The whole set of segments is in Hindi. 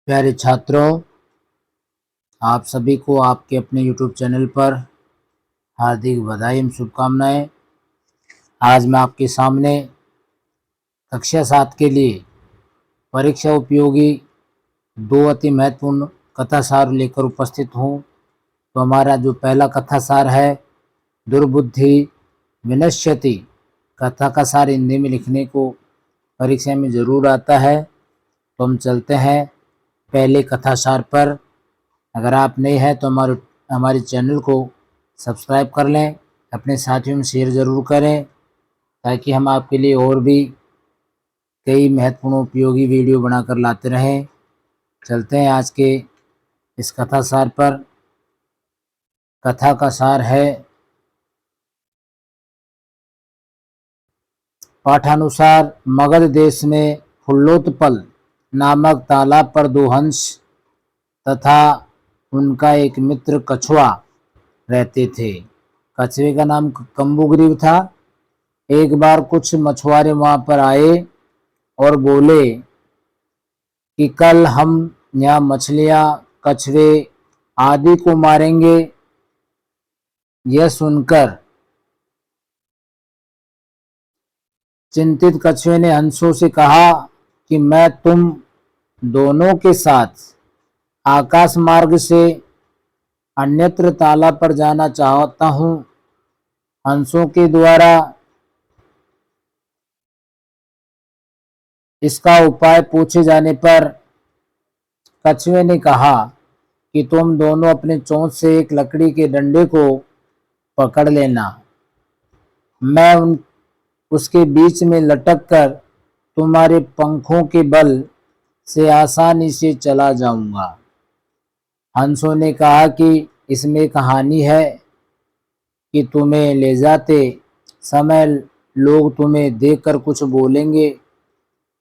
प्यारे छात्रों, आप सभी को आपके अपने YouTube चैनल पर हार्दिक बधाई एवं शुभकामनाएं। आज मैं आपके सामने कक्षा 7 के लिए परीक्षा उपयोगी 2 अति महत्वपूर्ण कथा सार लेकर उपस्थित हूँ। तो हमारा जो पहला कथा सार है, दुर्बुद्धि विनश्यति। कथा का सार हिंदी में लिखने को परीक्षा में ज़रूर आता है। तो हम चलते हैं पहले कथा सार पर। अगर आप नए हैं तो हमारे चैनल को सब्सक्राइब कर लें, अपने साथियों में शेयर ज़रूर करें, ताकि हम आपके लिए और भी कई महत्वपूर्ण उपयोगी वीडियो बनाकर लाते रहें। चलते हैं आज के इस कथा सार पर। कथा का सार है, पाठानुसार मगध देश में फुल्लोत्पल नामक तालाब पर 2 हंस तथा उनका एक मित्र कछुआ रहते थे। कछुए का नाम कम्बुग्रीव था। एक बार कुछ मछुआरे वहां पर आए और बोले कि कल हम यहाँ मछलियां, कछुए आदि को मारेंगे। यह सुनकर चिंतित कछुए ने हंसों से कहा कि मैं तुम दोनों के साथ आकाश मार्ग से अन्यत्र तालाब पर जाना चाहता हूँ। हंसों के द्वारा इसका उपाय पूछे जाने पर कछुए ने कहा कि तुम दोनों अपने चोंच से एक लकड़ी के डंडे को पकड़ लेना। मैं उसके बीच में लटक कर तुम्हारे पंखों के बल से आसानी से चला जाऊंगा। हंसों ने कहा कि इसमें कहानी है कि तुम्हें ले जाते समय लोग तुम्हें देखकर कुछ बोलेंगे।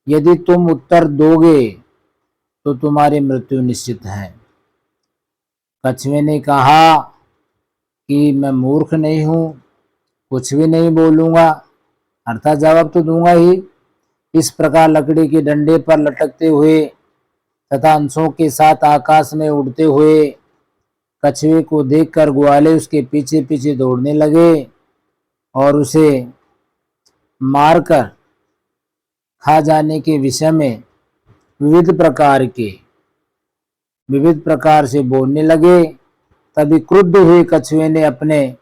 यदि तुम उत्तर दोगे तो तुम्हारी मृत्यु निश्चित है। कछुए ने कहा कि मैं मूर्ख नहीं हूँ, कुछ भी नहीं बोलूँगा, अर्थात जवाब तो दूंगा ही। इस प्रकार लकड़ी के डंडे पर लटकते हुए तथा हंसों के साथ आकाश में उड़ते हुए कछुए को देखकर ग्वाले उसके पीछे पीछे दौड़ने लगे और उसे मारकर खा जाने के विषय में विविध प्रकार से बोलने लगे। तभी क्रुद्ध हुए कछुए ने अपने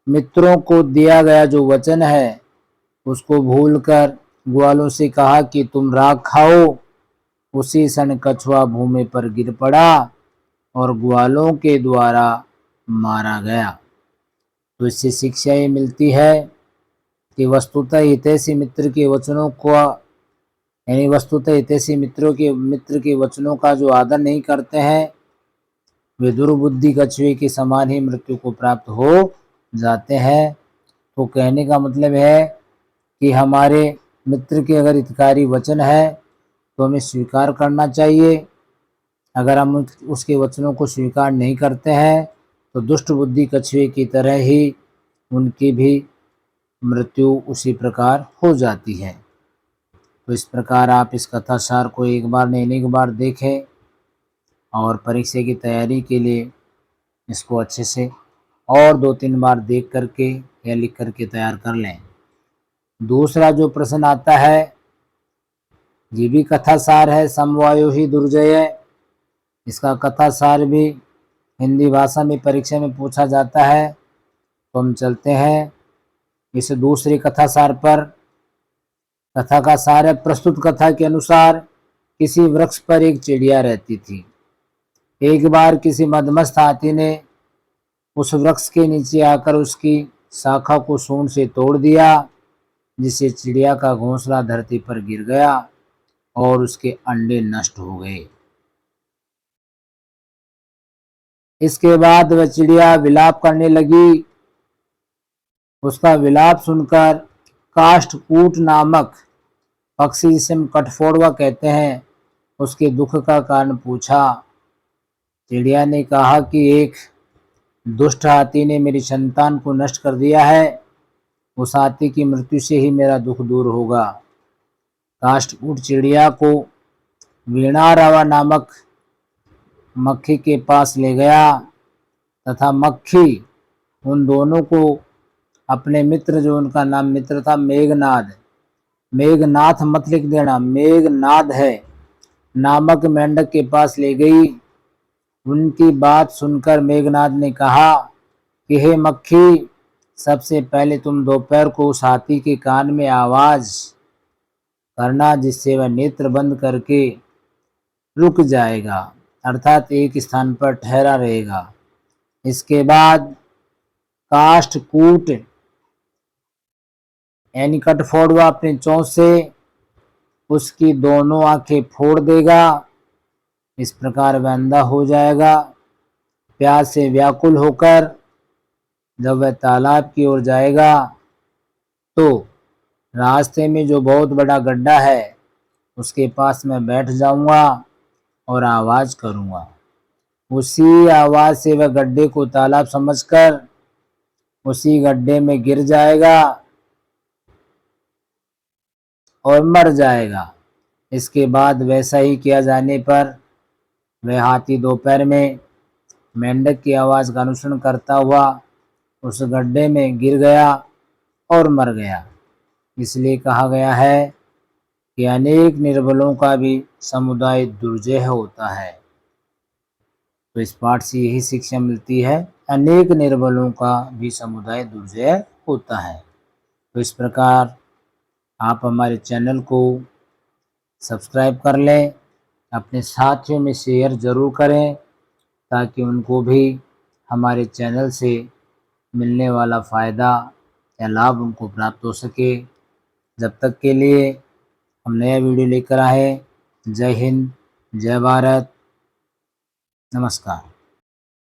मित्रों को दिया गया जो वचन है उसको भूलकर ग्वालों से कहा कि तुम राख खाओ। उसी क्षण कछुआ भूमि पर गिर पड़ा और ग्वालों के द्वारा मारा गया। तो इससे शिक्षा ये मिलती है कि वस्तुतः हितैषी मित्र के वचनों को यानी वस्तुतः हितैषी मित्र के वचनों का जो आदर नहीं करते हैं वे दुर्बुद्धि कछुए के समान ही मृत्यु को प्राप्त हो जाते हैं। तो कहने का मतलब है कि हमारे मित्र के अगर हितकारी वचन है तो हमें स्वीकार करना चाहिए। अगर हम उसके वचनों को स्वीकार नहीं करते हैं तो दुष्ट बुद्धि कछुए की तरह ही उनकी भी मृत्यु उसी प्रकार हो जाती है। तो इस प्रकार आप इस कथा सार को एक बार नहीं अनेक बार देखें और परीक्षा की तैयारी के लिए इसको अच्छे से और 2-3 बार देख करके या लिख करके तैयार कर लें। दूसरा जो प्रश्न आता है ये भी कथा सार है, समवायो ही दुर्जय। इसका कथा सार भी हिंदी भाषा में परीक्षा में पूछा जाता है। तो हम चलते हैं इस दूसरी कथा सार पर। कथा का सार है, प्रस्तुत कथा के अनुसार किसी वृक्ष पर एक चिड़िया रहती थी। एक बार किसी मदमस्त हाथी ने उस वृक्ष के नीचे आकर उसकी शाखा को सूंड से तोड़ दिया, जिससे चिड़िया का घोंसला धरती पर गिर गया और उसके अंडे नष्ट हो गए। इसके बाद वह चिड़िया विलाप करने लगी। उसका विलाप सुनकर काष्ठकूट नामक पक्षी, जिसे हम कठफोड़वा कहते हैं, उसके दुख का कारण पूछा। चिड़िया ने कहा कि एक दुष्ट हाथी ने मेरी संतान को नष्ट कर दिया है। उस हाथी की मृत्यु से ही मेरा दुख दूर होगा। काष्ठकूट चिड़िया को वीणारवा नामक मक्खी के पास ले गया तथा मक्खी उन दोनों को अपने मित्र, जो उनका नाम मित्र था मेघनाद, मेघनाथ मत लिख देना, मेघनाद है, नामक मेंढक के पास ले गई। उनकी बात सुनकर मेघनाद ने कहा कि हे मक्खी, सबसे पहले तुम दोपहर को उस हाथी के कान में आवाज करना, जिससे वह नेत्र बंद करके रुक जाएगा, अर्थात एक स्थान पर ठहरा रहेगा। इसके बाद काष्ठकूट यानी कठफोड़वा अपनी चोंच से उसकी दोनों आंखें फोड़ देगा। इस प्रकार वह अंधा हो जाएगा। प्यास से व्याकुल होकर जब वह तालाब की ओर जाएगा तो रास्ते में जो बहुत बड़ा गड्ढा है उसके पास मैं बैठ जाऊंगा और आवाज करूंगा। उसी आवाज से वह गड्ढे को तालाब समझकर उसी गड्ढे में गिर जाएगा और मर जाएगा। इसके बाद वैसा ही किया जाने पर वह हाथी दोपहर में मेंढक की आवाज़ का अनुसरण करता हुआ उस गड्ढे में गिर गया और मर गया। इसलिए कहा गया है कि अनेक निर्बलों का भी समुदाय दुर्जय होता है। तो इस पाठ से यही शिक्षा मिलती है, अनेक निर्बलों का भी समुदाय दुर्जय होता है। तो इस प्रकार आप हमारे चैनल को सब्सक्राइब कर लें, अपने साथियों में शेयर ज़रूर करें ताकि उनको भी हमारे चैनल से मिलने वाला फ़ायदा या लाभ उनको प्राप्त हो सके। जब तक के लिए हम नया वीडियो लेकर आए। जय हिंद, जय भारत, नमस्कार।